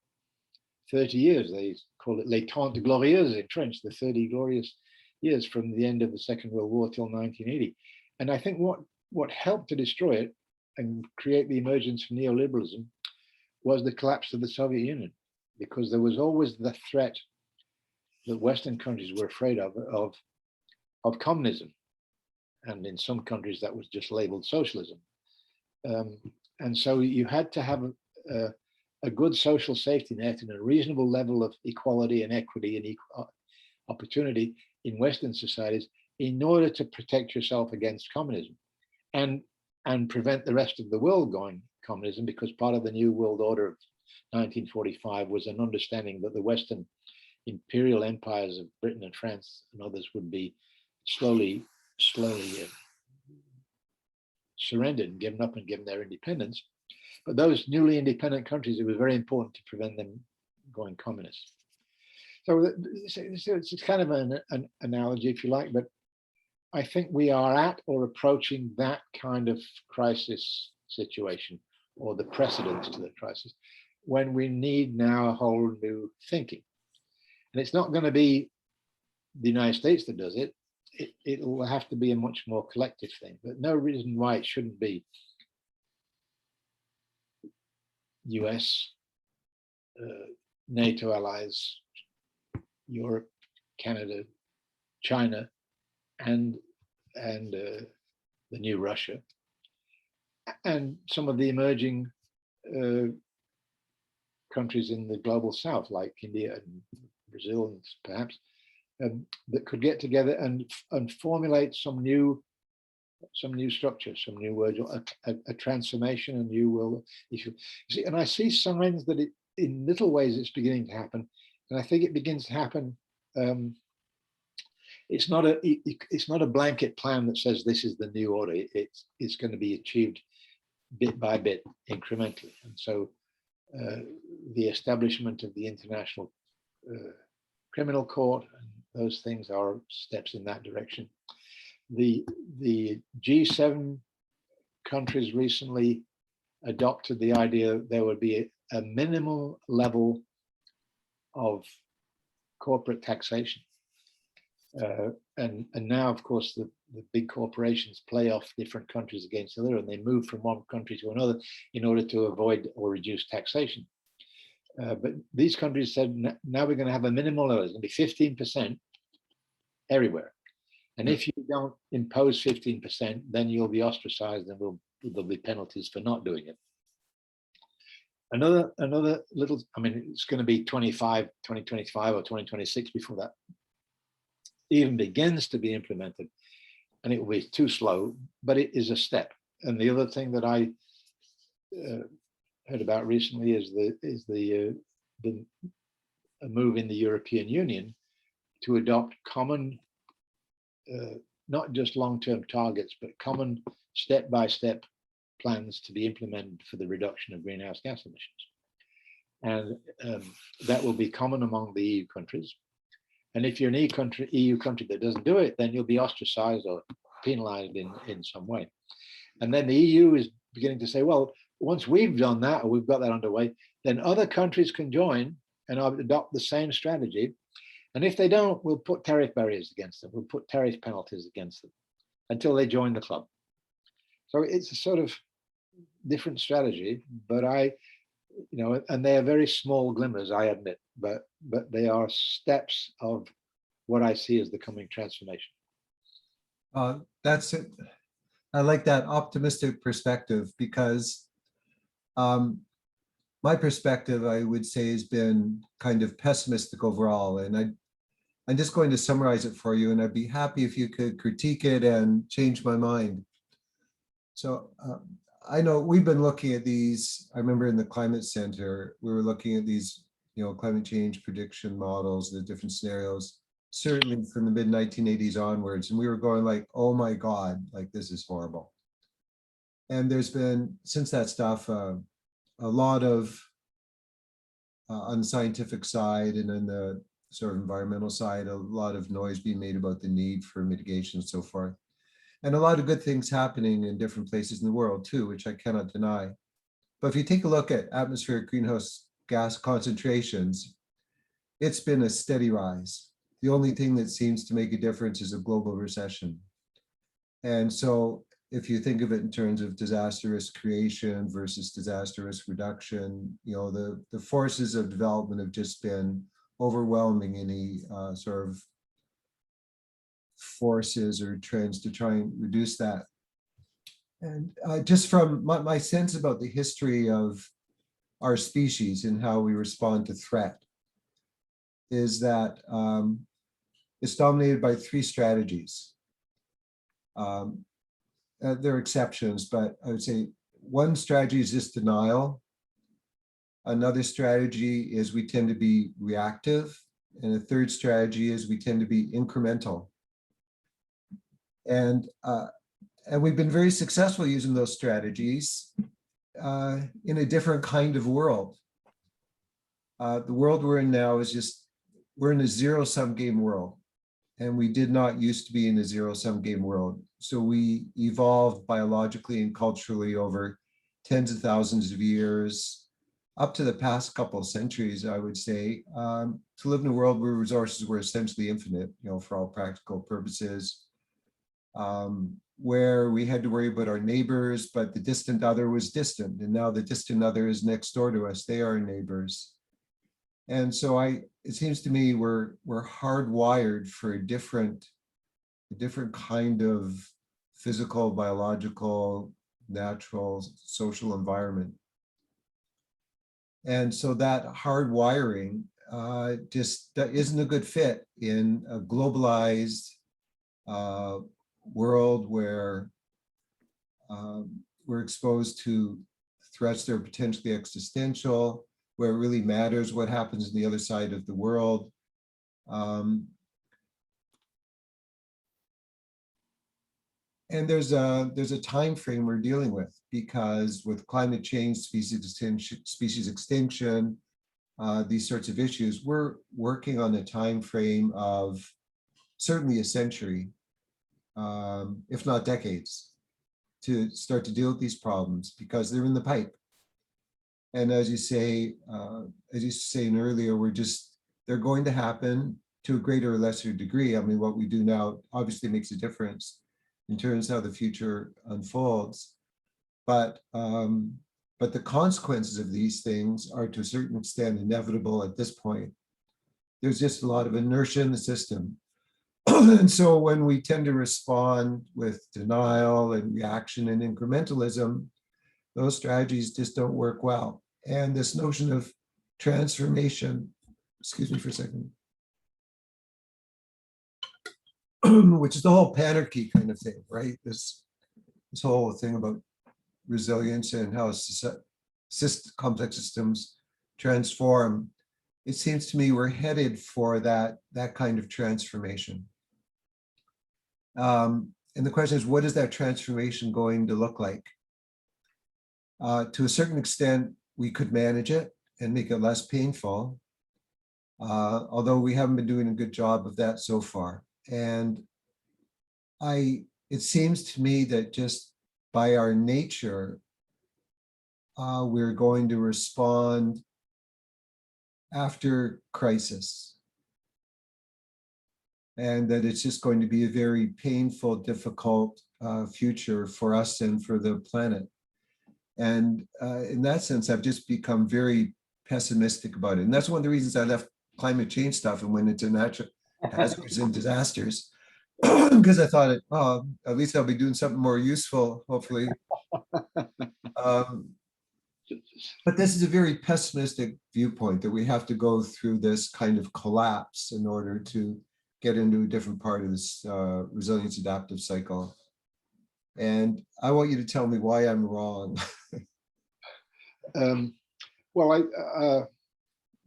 30 years. They call it les 30 glorieuses in French, the 30 glorious years from the end of the Second World War till 1980. And I think what helped to destroy it and create the emergence of neoliberalism was the collapse of the Soviet Union, because there was always the threat that Western countries were afraid of communism. And in some countries that was just labeled socialism. And so you had to have a good social safety net and a reasonable level of equality and equity and equal opportunity in Western societies in order to protect yourself against communism and prevent the rest of the world going communism, because part of the New World Order of 1945 was an understanding that the Western imperial empires of Britain and France and others would be slowly surrendered and given up and given their independence. But those newly independent countries, it was very important to prevent them going communist. So it's kind of an analogy, if you like, but I think we are at or approaching that kind of crisis situation, or the precedents to the crisis, when we need now a whole new thinking. And it's not going to be the United States that does it. It will have to be a much more collective thing, but no reason why it shouldn't be US, NATO allies, Europe, Canada, China, and the new Russia, and some of the emerging countries in the global south, like India and Brazil, and perhaps, that could get together and formulate some new structure, some new word, a transformation, a new world issue. You see, and I see signs that in little ways it's beginning to happen, and I think it begins to happen. It's not a blanket plan that says this is the new order. It's going to be achieved bit by bit, incrementally, and so the establishment of the International Criminal Court and those things are steps in that direction. The G7 countries recently adopted the idea there would be a minimal level of corporate taxation. And now, of course, the big corporations play off different countries against the other, and they move from one country to another in order to avoid or reduce taxation. But these countries said, now we're going to have a minimal level. It's going to be 15% everywhere. And if you don't impose 15%, then you'll be ostracized and there'll be penalties for not doing it. Another little, I mean, it's going to be 2025 or 2026 before that even begins to be implemented. And it will be too slow, but it is a step. And the other thing that I heard about recently is a move in the European Union to adopt common, not just long-term targets, but common step-by-step plans to be implemented for the reduction of greenhouse gas emissions. And that will be common among the EU countries. And if you're an EU country that doesn't do it, then you'll be ostracized or penalized in some way. And then the EU is beginning to say, well, once we've done that, or we've got that underway, then other countries can join and adopt the same strategy. And if they don't, we'll put tariff barriers against them. We'll put tariff penalties against them until they join the club. So it's a sort of different strategy, but and they are very small glimmers, I admit, but they are steps of what I see as the coming transformation. That's it. I like that optimistic perspective, because my perspective, I would say, has been kind of pessimistic overall. And I'm just going to summarize it for you, and I'd be happy if you could critique it and change my mind. So I know we've been looking at these. I remember in the Climate Center, we were looking at these climate change prediction models, the different scenarios, certainly from the mid 1980s onwards. And we were going like, oh my God, like this is horrible. And there's been, since that stuff, a lot of, on the scientific side and on the sort of environmental side, a lot of noise being made about the need for mitigation and so forth. And a lot of good things happening in different places in the world too, which I cannot deny. But if you take a look at atmospheric greenhouse gas concentrations, it's been a steady rise. The only thing that seems to make a difference is a global recession. And so if you think of it in terms of disaster risk creation versus disaster risk reduction, the forces of development have just been overwhelming any sort of forces or trends to try and reduce that. And just from my sense about the history of our species and how we respond to threat is that it's dominated by three strategies. There are exceptions, but I would say one strategy is just denial. Another strategy is we tend to be reactive. And a third strategy is we tend to be incremental. And we've been very successful using those strategies in a different kind of world. The world we're in now is just, we're in a zero-sum game world. And we did not used to be in a zero-sum game world. So we evolved biologically and culturally over tens of thousands of years, up to the past couple of centuries, I would say, to live in a world where resources were essentially infinite, for all practical purposes, where we had to worry about our neighbors, but the distant other was distant. And now the distant other is next door to us. They are our neighbors. And so it seems to me we're hardwired for a different kind of physical, biological, natural, social environment. And so that hardwiring just isn't a good fit in a globalized world where we're exposed to threats that are potentially existential, where it really matters what happens on the other side of the world. And there's a time frame we're dealing with, because with climate change, species extinction, these sorts of issues, we're working on a time frame of certainly a century, if not decades, to start to deal with these problems, because they're in the pipe. And as you say earlier, they're going to happen to a greater or lesser degree. I mean, what we do now obviously makes a difference in terms of how the future unfolds. But the consequences of these things are to a certain extent inevitable at this point. There's just a lot of inertia in the system. And so when we tend to respond with denial and reaction and incrementalism, those strategies just don't work well. And this notion of transformation, excuse me for a second, which is the whole panarchy kind of thing, right? This whole thing about resilience and how complex systems transform. It seems to me we're headed for that kind of transformation. And the question is, what is that transformation going to look like? To a certain extent, we could manage it and make it less painful, although we haven't been doing a good job of that so far. And it seems to me that just by our nature, we're going to respond after crisis. And that it's just going to be a very painful, difficult future for us and for the planet. And in that sense, I've just become very pessimistic about it. And that's one of the reasons I left climate change stuff and went into natural hazards and disasters, because I thought, at least I'll be doing something more useful, hopefully. But this is a very pessimistic viewpoint, that we have to go through this kind of collapse in order to get into a different part of this resilience adaptive cycle. And I want you to tell me why I'm wrong. Well,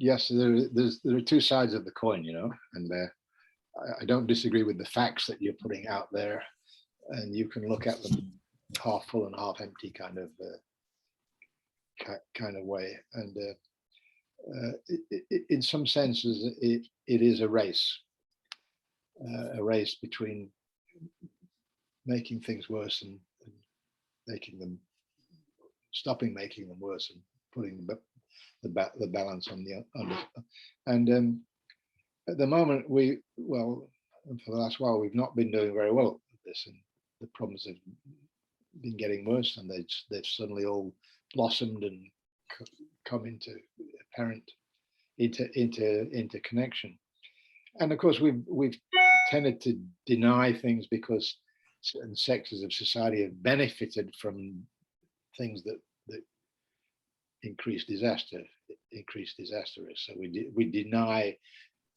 Yes, there are two sides of the coin, and I don't disagree with the facts that you're putting out there, and you can look at them half full and half empty kind of way. And in some senses, it is a race between making things worse and making them stopping making them worse and putting the balance on the under. And at the moment, for the last while, we've not been doing very well with this, and the problems have been getting worse, and they've suddenly all blossomed and come into apparent interconnection. And of course, we've tended to deny things because certain sectors of society have benefited from things that increase disaster risk. So we deny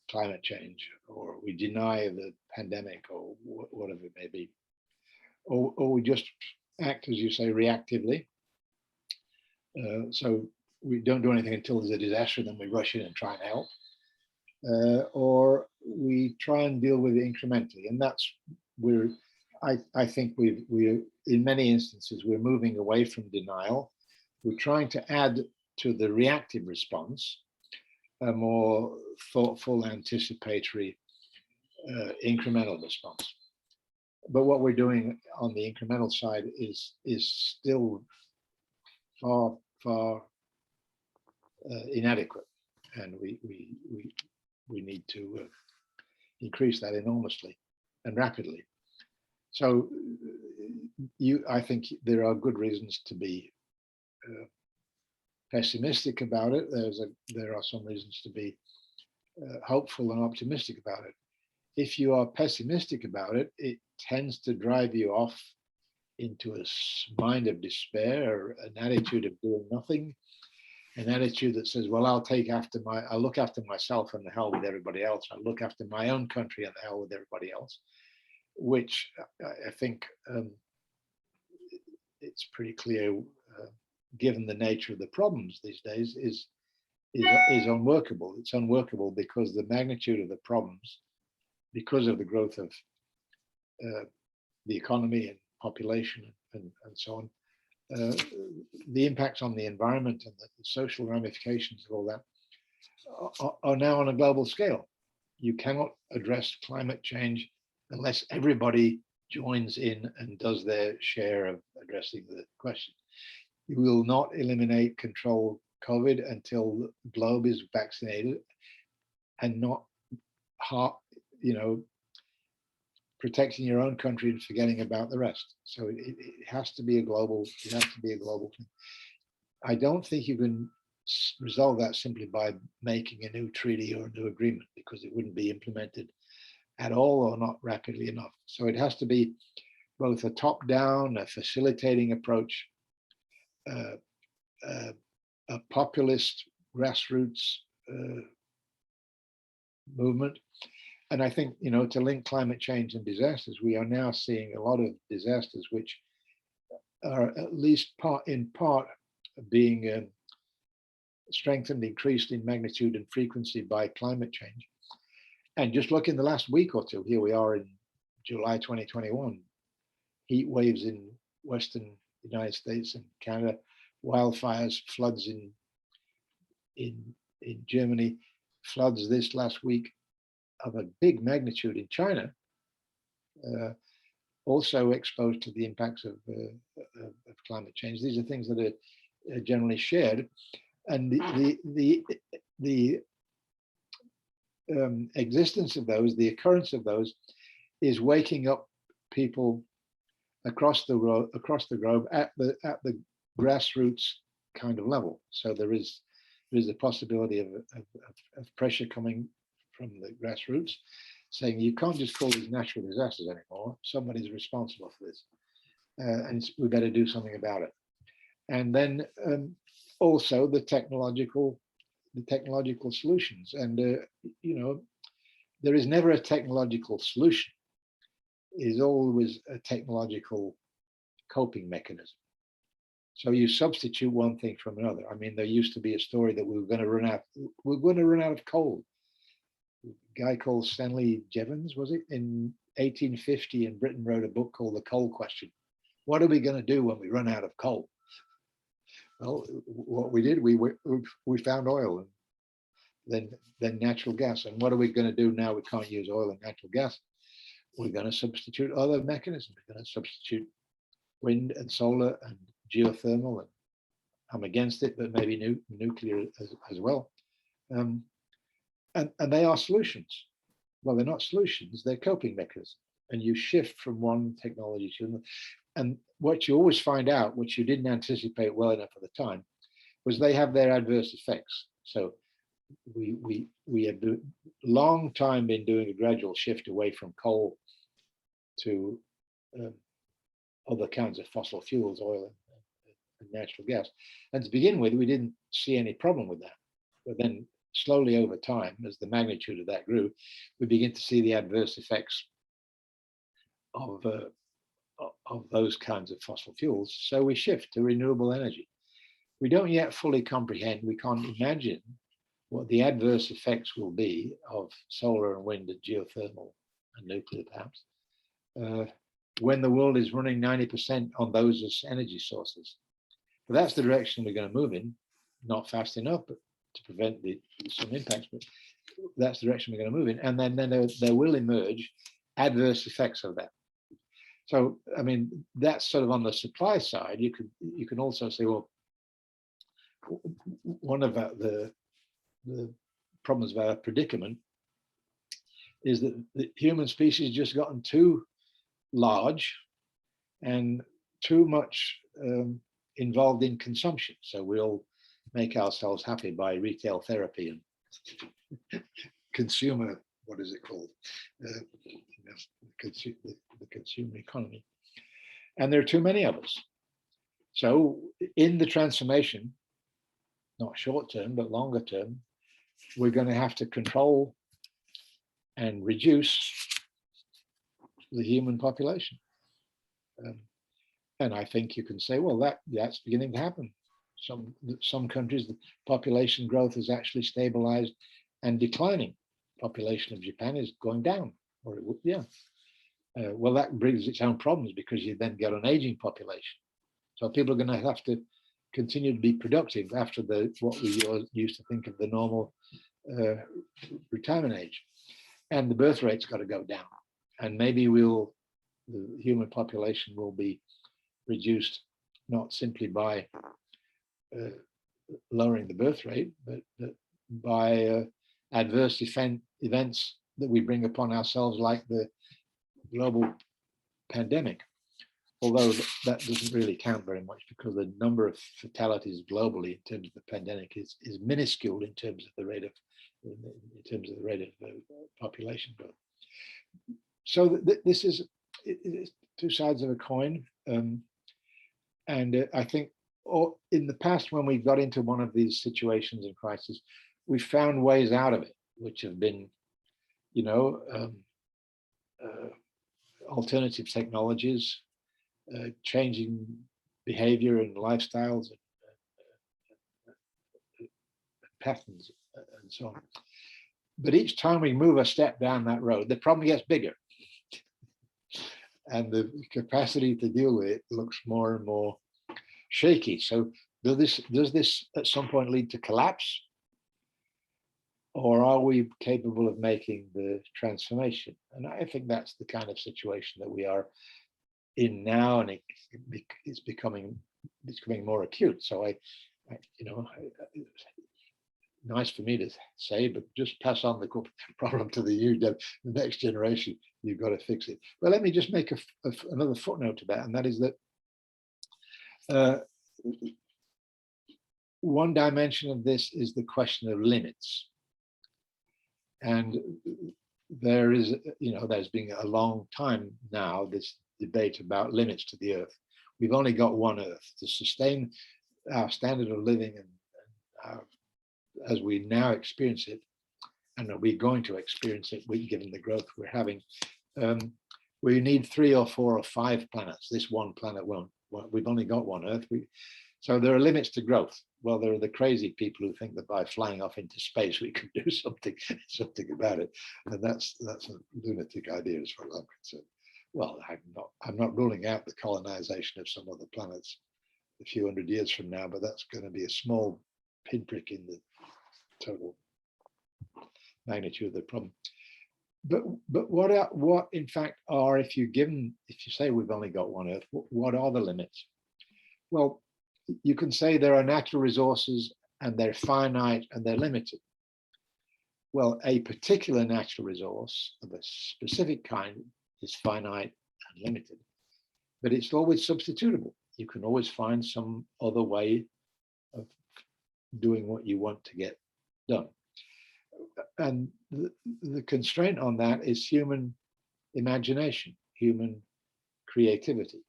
climate change, or we deny the pandemic, or whatever it may be, or we just act, as you say, reactively. So we don't do anything until there's a disaster, then we rush in and try and help, or we try and deal with it incrementally. And that's I think we're in many instances we're moving away from denial. We're trying to add to the reactive response a more thoughtful, anticipatory, incremental response. But what we're doing on the incremental side is still far inadequate, and we need to increase that enormously and rapidly. So I think there are good reasons to be pessimistic about it. There are some reasons to be hopeful and optimistic about it. If you are pessimistic about it, it tends to drive you off into a mind of despair, an attitude of doing nothing, an attitude that says, well, I'll look after myself and the hell with everybody else. I'll look after my own country and the hell with everybody else, which I think it's pretty clear, given the nature of the problems these days, is unworkable. It's unworkable because the magnitude of the problems, because of the growth of the economy and population and so on, the impacts on the environment and the social ramifications of all that are now on a global scale. You cannot address climate change unless everybody joins in and does their share of addressing the question. You will not eliminate, control COVID until the globe is vaccinated and not, protecting your own country and forgetting about the rest. So it has to be a global. It has to be a global thing. I don't think you can resolve that simply by making a new treaty or a new agreement, because it wouldn't be implemented at all or not rapidly enough. So it has to be both a top-down, a facilitating approach, a populist grassroots movement. And I think, to link climate change and disasters, we are now seeing a lot of disasters which are at least in part being strengthened, increased in magnitude and frequency by climate change. And just look in the last week or two, here we are in July 2021, heat waves in Western United States and Canada, wildfires, floods in Germany, floods this last week of a big magnitude in China, also exposed to the impacts of climate change. These are things that are generally shared, and the existence of those, the occurrence of those, is waking up people across the globe at the grassroots kind of level. So there is a possibility of pressure coming from the grassroots, saying you can't just call these natural disasters anymore. Somebody's responsible for this, and we better do something about it. And then also the technological solutions. And there is never a technological solution. It is always a technological coping mechanism. So you substitute one thing from another. I mean, there used to be a story that we were going to run out. We're going to run out of coal. A guy called Stanley Jevons, was it, in 1850 in Britain, wrote a book called The Coal Question. What are we going to do when we run out of coal? Well, what we did, we found oil and then natural gas. And what are we going to do now? We can't use oil and natural gas. We're going to substitute other mechanisms. We're going to substitute wind and solar and geothermal. And I'm against it, but maybe nuclear as well. And they are solutions. Well, they're not solutions, they're coping mechanisms. And you shift from one technology to another. And what you always find out, which you didn't anticipate well enough at the time, was they have their adverse effects. So we have a long time been doing a gradual shift away from coal to other kinds of fossil fuels, oil and natural gas. And to begin with, we didn't see any problem with that. But then slowly over time, as the magnitude of that grew, we begin to see the adverse effects of those kinds of fossil fuels. So we shift to renewable energy. We don't yet fully comprehend, we can't imagine what the adverse effects will be of solar and wind and geothermal and nuclear perhaps, when the world is running 90% on those as energy sources. But that's the direction we're going to move in, not fast enough, but to prevent some impacts, but that's the direction we're going to move in. And then there will emerge adverse effects of that. So, I mean, that's sort of on the supply side. You can also say, well, one of the problems of our predicament is that the human species just gotten too large and too much involved in consumption. So we'll make ourselves happy by retail therapy and consumer, what is it called? The consumer economy. And there are too many of us. So in the transformation, not short term, but longer term, we're going to have to control and reduce the human population. And I think you can say, well, that's beginning to happen. Some countries, the population growth is actually stabilized and declining. Population of Japan is going down, or well, that brings its own problems because you then get an aging population. So people are going to have to continue to be productive after what we used to think of the normal retirement age, and the birth rate's got to go down. And maybe the human population will be reduced not simply by lowering the birth rate, but by adverse events that we bring upon ourselves, like the global pandemic. Although that doesn't really count very much because the number of fatalities globally in terms of the pandemic is minuscule in terms of the rate of population growth. So this is two sides of a coin, and I think in the past, when we got into one of these situations and crises, we found ways out of it, which have been, alternative technologies, changing behavior and lifestyles and patterns and so on. But each time we move a step down that road, the problem gets bigger. And the capacity to deal with it looks more and more shaky. So does this at some point lead to collapse? Or are we capable of making the transformation? And I think that's the kind of situation that we are in now, and it's becoming more acute. So nice for me to say, but just pass on the problem to the next generation. You've got to fix it. Well, let me just make another footnote to that, and that is that one dimension of this is the question of limits. And there is, there's been a long time now this debate about limits to the earth. We've only got one earth to sustain our standard of living and as we now experience it, and we're going to experience it given the growth we're having. We need 3 or 4 or 5 planets. This one planet won't. We've only got one earth. So there are limits to growth. Well, there are the crazy people who think that by flying off into space we can do something about it, and that's a lunatic idea as far as I'm concerned. Well, I'm not ruling out the colonization of some other planets a few hundred years from now, but that's going to be a small pinprick in the total magnitude of the problem. But what in fact are, if you say we've only got one Earth, what are the limits? Well, you can say there are natural resources and they're finite and they're limited. Well, a particular natural resource of a specific kind is finite and limited, but it's always substitutable. You can always find some other way of doing what you want to get done. And the constraint on that is human imagination, human creativity.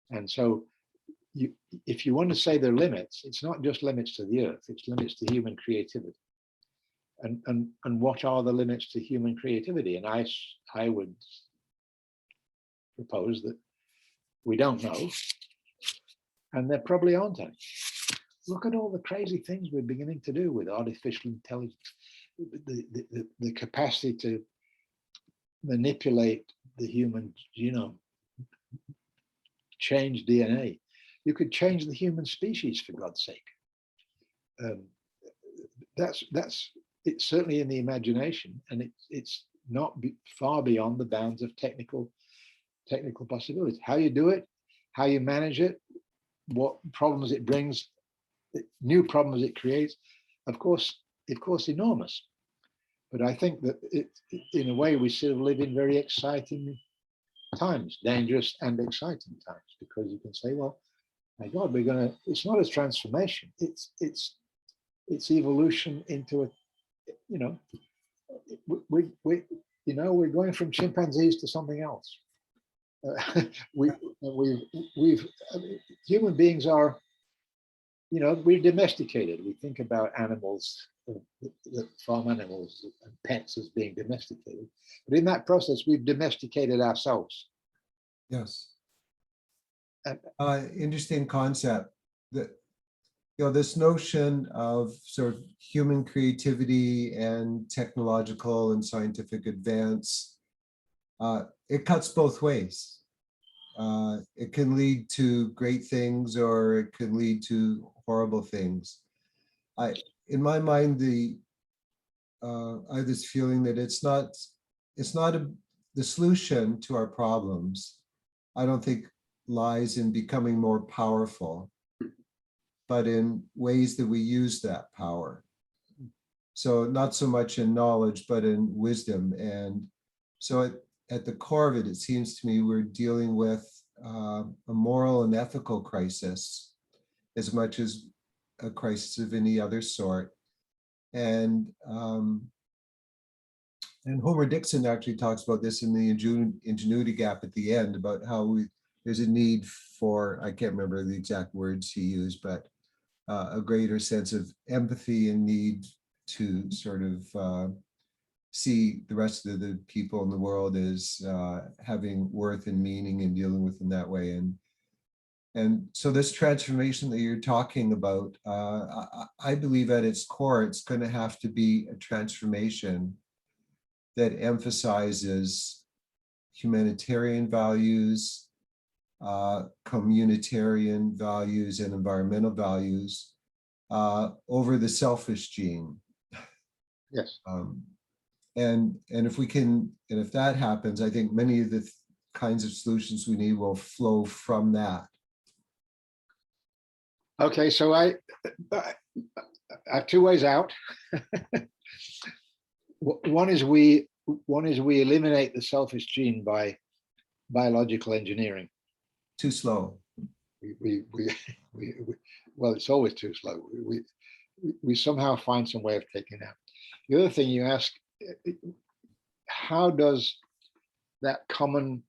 And so if you want to say there are limits, it's not just limits to the Earth, it's limits to human creativity. And what are the limits to human creativity? And I would propose that we don't know, and there probably aren't any. Look at all the crazy things we're beginning to do with artificial intelligence, the capacity to manipulate the human genome, change DNA. You could change the human species, for God's sake. It's certainly in the imagination, and it's not far beyond the bounds of technical possibilities. How you do it, how you manage it, what problems it brings, new problems it creates, of course enormous. But I think that in a way we sort of live in very exciting times, dangerous and exciting times, because you can say, well, my God, it's not a transformation, it's evolution into a, we're going from chimpanzees to something else. Human beings are, we're domesticated. We think about animals, farm animals and pets as being domesticated. But in that process, we've domesticated ourselves. Yes. Interesting concept. That this notion of sort of human creativity and technological and scientific advance, it cuts both ways. It can lead to great things, or it can lead to horrible things. In my mind, I have this feeling that it's not the solution to our problems. I don't think lies in becoming more powerful, but in ways that we use that power. So not so much in knowledge, but in wisdom. And so at the core of it, it seems to me we're dealing with a moral and ethical crisis as much as a crisis of any other sort. And Homer Dixon actually talks about this in the ingenuity gap at the end, about how there's a need for, I can't remember the exact words he used, but a greater sense of empathy and need to sort of see the rest of the people in the world as having worth and meaning and dealing with them that way. And so this transformation that you're talking about, I believe at its core, it's going to have to be a transformation that emphasizes humanitarian values, communitarian values, and environmental values over the selfish gene. Yes. And if that happens, I think many of the kinds of solutions we need will flow from that. Okay, so I have two ways out. One is we eliminate the selfish gene by biological engineering. Too slow. Well, it's always too slow. We somehow find some way of taking it out. The other thing you ask, how does that common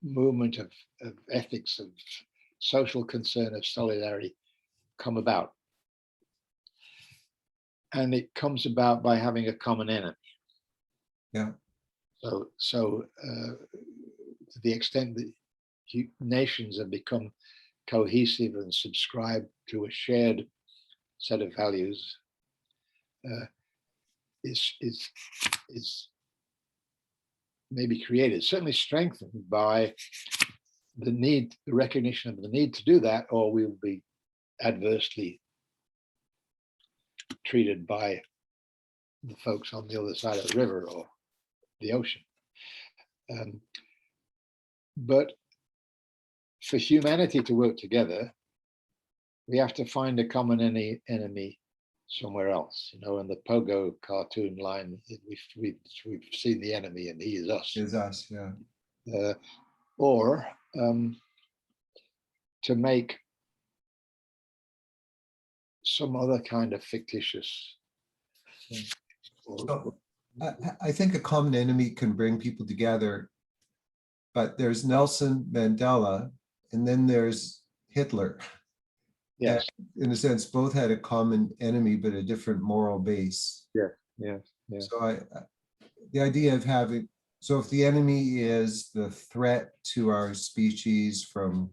movement of ethics, of social concern, of solidarity come about? And it comes about by having a common enemy. Yeah. So to the extent that nations have become cohesive and subscribe to a shared set of values is maybe created, certainly strengthened by the recognition of the need to do that, or we will be adversely treated by the folks on the other side of the river or the ocean. But for humanity to work together, we have to find a common enemy somewhere else. You know, in the Pogo cartoon line, we've seen the enemy and he is us. Is us, yeah. Or to make some other kind of fictitious thing. I think a common enemy can bring people together, but there's Nelson Mandela, and then there's Hitler. Yes. And in a sense, both had a common enemy, but a different moral base. Yeah, yeah, yeah. So the idea of having, so if the enemy is the threat to our species from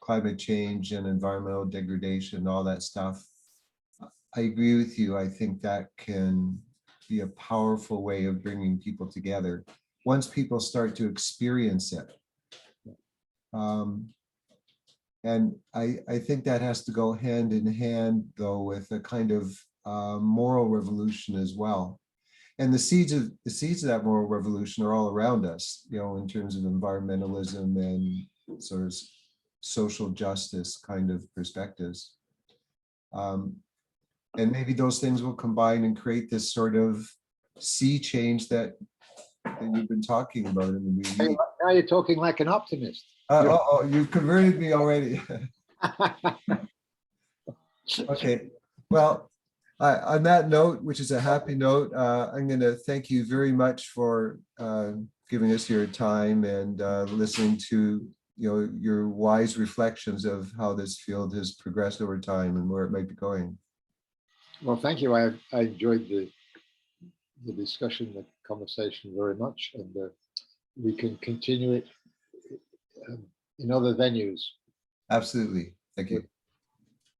climate change and environmental degradation, all that stuff, I agree with you. I think that can be a powerful way of bringing people together once people start to experience it. And I think that has to go hand in hand, though, with a kind of moral revolution as well. And the seeds of that moral revolution are all around us, you know, in terms of environmentalism and sort of social justice kind of perspectives. And maybe those things will combine and create this sort of sea change that you've been talking about in the movie. Now you're talking like an optimist. You've converted me already. Okay, well, on that note, which is a happy note, I'm going to thank you very much for giving us your time and listening to your wise reflections of how this field has progressed over time and where it might be going. Well, thank you. I enjoyed the discussion, the conversation very much, and we can continue it in other venues. Absolutely. Thank you.